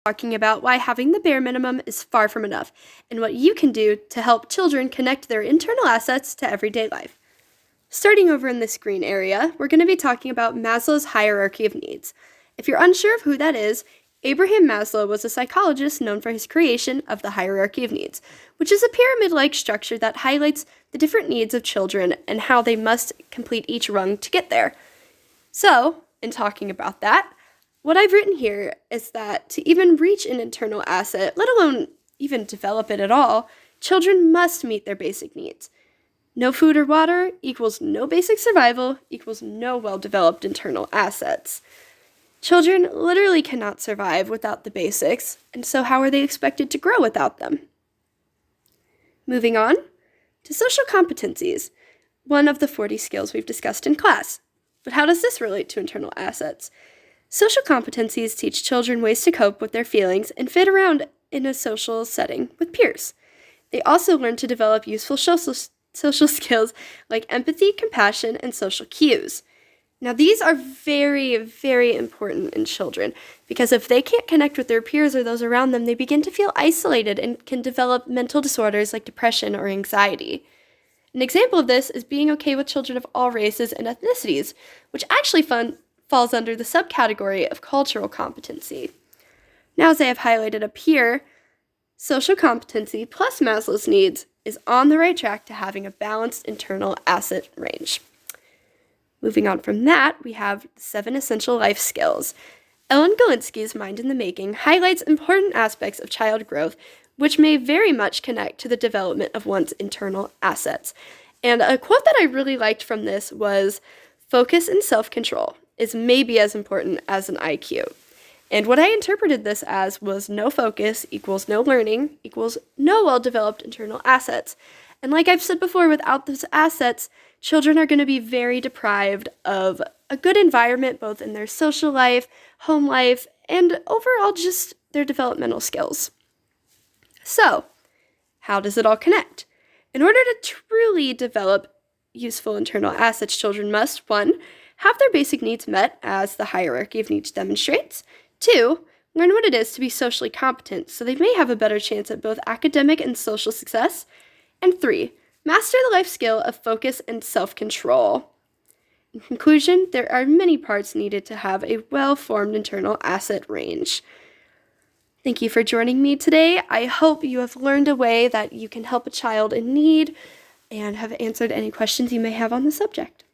talking about why having the bare minimum is far from enough and what you can do to help children connect their internal assets to everyday life. Starting over in this green area, we're going to be talking about Maslow's hierarchy of needs. If you're unsure of who that is, Abraham Maslow was a psychologist known for his creation of the hierarchy of needs, which is a pyramid-like structure that highlights the different needs of children and how they must complete each rung to get there. So, in talking about that, what I've written here is that to even reach an internal asset, let alone even develop it at all, children must meet their basic needs. No food or water equals no basic survival equals no well-developed internal assets. Children literally cannot survive without the basics, and so how are they expected to grow without them? Moving on to social competencies, one of the 40 skills we've discussed in class. But how does this relate to internal assets? Social competencies teach children ways to cope with their feelings and fit around in a social setting with peers. They also learn to develop useful social skills like empathy, compassion, and social cues. Now, these are very, very important in children because if they can't connect with their peers or those around them, they begin to feel isolated and can develop mental disorders like depression or anxiety. An example of this is being okay with children of all races and ethnicities, which actually falls under the subcategory of cultural competency. Now, as I have highlighted up here, social competency plus Maslow's needs is on the right track to having a balanced internal asset range. Moving on from that, we have 7 essential life skills. Ellen Galinsky's Mind in the Making highlights important aspects of child growth which may very much connect to the development of one's internal assets. And a quote that I really liked from this was, "Focus and self-control is maybe as important as an IQ." And what I interpreted this as was no focus equals no learning equals no well-developed internal assets. And like I've said before, without those assets, children are going to be very deprived of a good environment, both in their social life, home life, and overall just their developmental skills. So, how does it all connect? In order to truly develop useful internal assets, children must, 1, have their basic needs met, as the hierarchy of needs demonstrates. 2, learn what it is to be socially competent, so they may have a better chance at both academic and social success. And 3, master the life skill of focus and self-control. In conclusion, there are many parts needed to have a well-formed internal asset range. Thank you for joining me today. I hope you have learned a way that you can help a child in need and have answered any questions you may have on the subject.